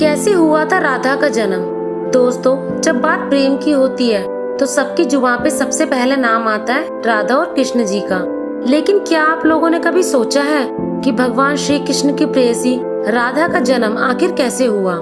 कैसे हुआ था राधा का जन्म। दोस्तों, जब बात प्रेम की होती है तो सबकी जुबान पे सबसे पहले नाम आता है राधा और कृष्ण जी का। लेकिन क्या आप लोगों ने कभी सोचा है कि भगवान श्री कृष्ण की प्रेयसी राधा का जन्म आखिर कैसे हुआ?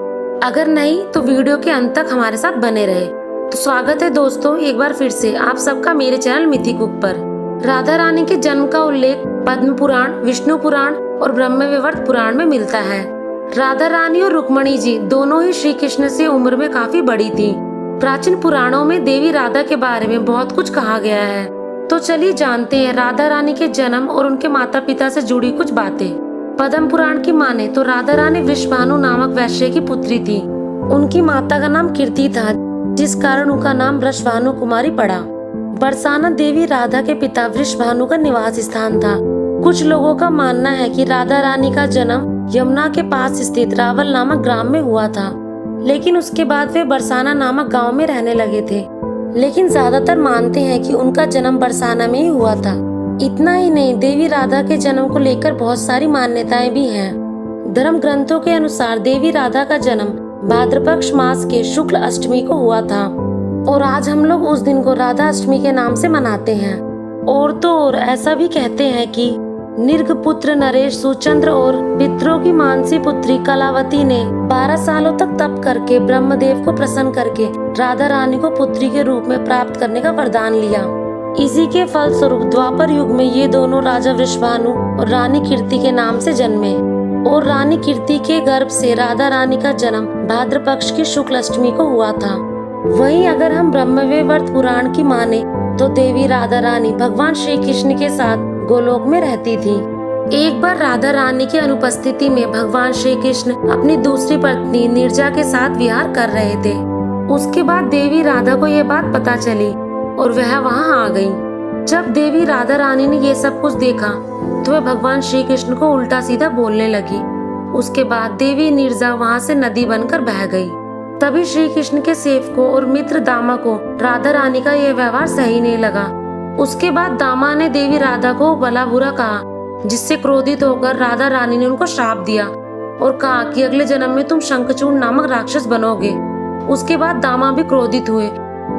अगर नहीं तो वीडियो के अंत तक हमारे साथ बने रहे। तो स्वागत है दोस्तों एक बार फिर से आप सबका मेरे चैनल मिथिक पर। राधा रानी के जन्म का उल्लेख पद्म पुराण, विष्णु पुराण और ब्रह्मवैवर्त पुराण में मिलता है। राधा रानी और रुक्मणी जी दोनों ही श्री कृष्ण से उम्र में काफी बड़ी थी। प्राचीन पुराणों में देवी राधा के बारे में बहुत कुछ कहा गया है। तो चलिए जानते हैं राधा रानी के जन्म और उनके माता पिता से जुड़ी कुछ बातें। पद्म पुराण की माने तो राधा रानी वृषभानु नामक वैश्य की पुत्री थी। उनकी माता का नाम कीर्ति था, जिस कारण उनका नाम वृषभानु कुमारी पड़ा। बरसाना देवी राधा के पिता वृषभानु का निवास स्थान था। कुछ लोगों का मानना है कि राधा रानी का जन्म यमुना के पास स्थित रावल नामक ग्राम में हुआ था, लेकिन उसके बाद वे बरसाना नामक गांव में रहने लगे थे। लेकिन ज्यादातर मानते हैं कि उनका जन्म बरसाना में ही हुआ था। इतना ही नहीं, देवी राधा के जन्म को लेकर बहुत सारी मान्यताएं भी हैं। धर्म ग्रंथों के अनुसार देवी राधा का जन्म भाद्रपक्ष मास के शुक्ल अष्टमी को हुआ था और आज हम लोग उस दिन को राधा अष्टमी के नाम से मनाते हैं। और तो और ऐसा भी कहते हैं कि निर्ग पुत्र नरेश सुचंद्र और पितरों की मानसी पुत्री कलावती ने 12 सालों तक तप करके ब्रह्मदेव को प्रसन्न करके राधा रानी को पुत्री के रूप में प्राप्त करने का वरदान लिया। इसी के फलस्वरूप द्वापर युग में ये दोनों राजा वृषभानु और रानी कीर्ति के नाम से जन्मे और रानी कीर्ति के गर्भ से राधा रानी का जन्म भाद्रपक्ष की शुक्ल अष्टमी को हुआ था। वहीं अगर हम ब्रह्मवैवर्त पुराण की माने तो देवी राधा रानी भगवान श्री कृष्ण के साथ गोलोक में रहती थी। एक बार राधा रानी की अनुपस्थिति में भगवान श्री कृष्ण अपनी दूसरी पत्नी नीरजा के साथ विहार कर रहे थे। उसके बाद देवी राधा को ये बात पता चली और वह वहां आ गई। जब देवी राधा रानी ने ये सब कुछ देखा तो वह भगवान श्री कृष्ण को उल्टा सीधा बोलने लगी। उसके बाद देवी नीरजा वहां से नदी बनकर बह गई। तभी श्री कृष्ण के सेवकों और मित्र दामा को राधा रानी का यह व्यवहार सही नहीं लगा। उसके बाद दामा ने देवी राधा को भला बुरा कहा, जिससे क्रोधित होकर राधा रानी ने उनको श्राप दिया और कहा कि अगले जन्म में तुम शंखचूड़ नामक राक्षस बनोगे। उसके बाद दामा भी क्रोधित हुए।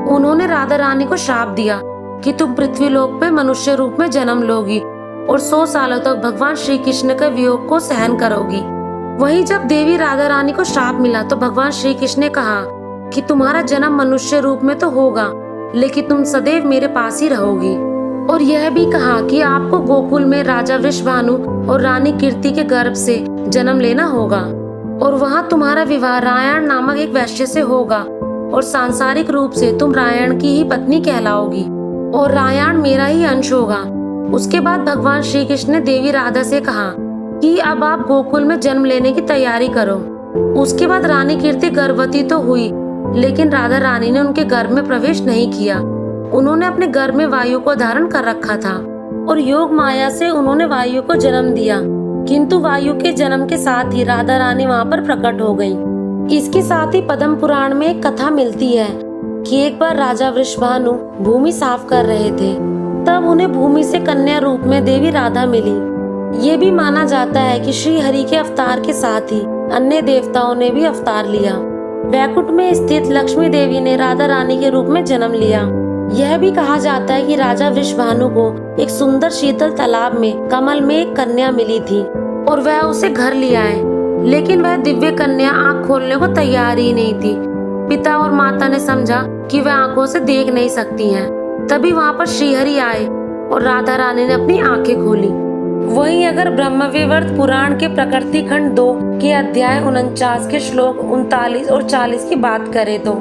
उन्होंने राधा रानी को श्राप दिया कि तुम पृथ्वी लोक पे मनुष्य रूप में जन्म लोगी और 100 सालों तक भगवान श्री कृष्ण के वियोग को सहन करोगी। वहीं जब देवी राधा रानी को श्राप मिला तो भगवान श्री कृष्ण ने कहा कि तुम्हारा जन्म मनुष्य रूप में तो होगा, लेकिन तुम सदैव मेरे पास ही रहोगी। और यह भी कहा कि आपको गोकुल में राजा वृषभानु और रानी कीर्ति के गर्भ से जन्म लेना होगा और वहाँ तुम्हारा विवाह रायण नामक एक वैश्य से होगा और सांसारिक रूप से तुम रायण की ही पत्नी कहलाओगी और रायण मेरा ही अंश होगा। उसके बाद भगवान श्री कृष्ण ने देवी राधा से कहा कि अब आप गोकुल में जन्म लेने की तैयारी करो। उसके बाद रानी कीर्ति गर्भवती तो हुई, लेकिन राधा रानी ने उनके गर्भ में प्रवेश नहीं किया। उन्होंने अपने गर्भ में वायु को धारण कर रखा था और योग माया से उन्होंने वायु को जन्म दिया, किंतु वायु के जन्म के साथ ही राधा रानी वहाँ पर प्रकट हो गयी। इसके साथ ही पद्म पुराण में एक कथा मिलती है कि एक बार राजा वृषभानु भूमि साफ कर रहे थे, तब उन्हें भूमि से कन्या रूप में देवी राधा मिली। ये भी माना जाता है कि श्री हरि के अवतार के साथ ही अन्य देवताओं ने भी अवतार लिया। वैकुंठ में स्थित लक्ष्मी देवी ने राधा रानी के रूप में जन्म लिया। यह भी कहा जाता है कि राजा वृषभानु को एक सुंदर शीतल तालाब में कमल में एक कन्या मिली थी और वह उसे घर ले आए, लेकिन वह दिव्य कन्या आँख खोलने को तैयार ही नहीं थी। पिता और माता ने समझा कि वह आंखों से देख नहीं सकती हैं। तभी वहाँ पर श्रीहरि आए और राधा रानी ने अपनी आंखें खोली। वहीं अगर ब्रह्मवैवर्त पुराण के प्रकृति खंड 2 के अध्याय 49 के श्लोक 39 और 40 की बात करें तो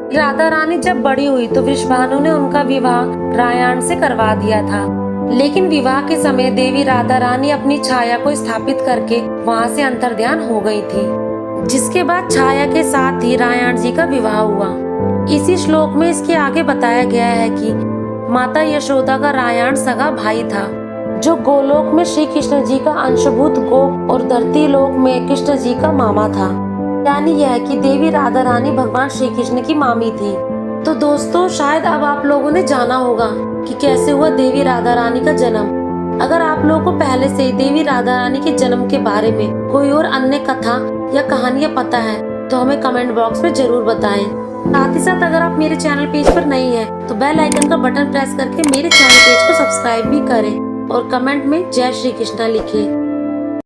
राधा रानी जब बड़ी हुई तो वृषभानु ने उनका विवाह रायण से करवा दिया था, लेकिन विवाह के समय देवी राधा रानी अपनी छाया को स्थापित करके वहां से अंतर्ध्यान हो गई थी, जिसके बाद छाया के साथ ही रायण जी का विवाह हुआ। इसी श्लोक में इसके आगे बताया गया है कि माता यशोदा का रायण सगा भाई था, जो गोलोक में श्री कृष्ण जी का अंशभूत गोप और धरती लोक में कृष्ण जी का मामा था। यानी यह कि देवी राधा रानी भगवान श्री कृष्ण की मामी थी। तो दोस्तों, शायद अब आप लोगों ने जाना होगा कि कैसे हुआ देवी राधा रानी का जन्म। अगर आप लोगों को पहले से देवी राधा रानी के जन्म के बारे में कोई और अन्य कथा या कहानियाँ पता है तो हमें कमेंट बॉक्स में जरूर बताएं। साथ ही साथ अगर आप मेरे चैनल पेज पर नई हैं तो बेल आइकन का बटन प्रेस करके मेरे चैनल पेज को सब्सक्राइब भी करें और कमेंट में जय श्री कृष्णा लिखें।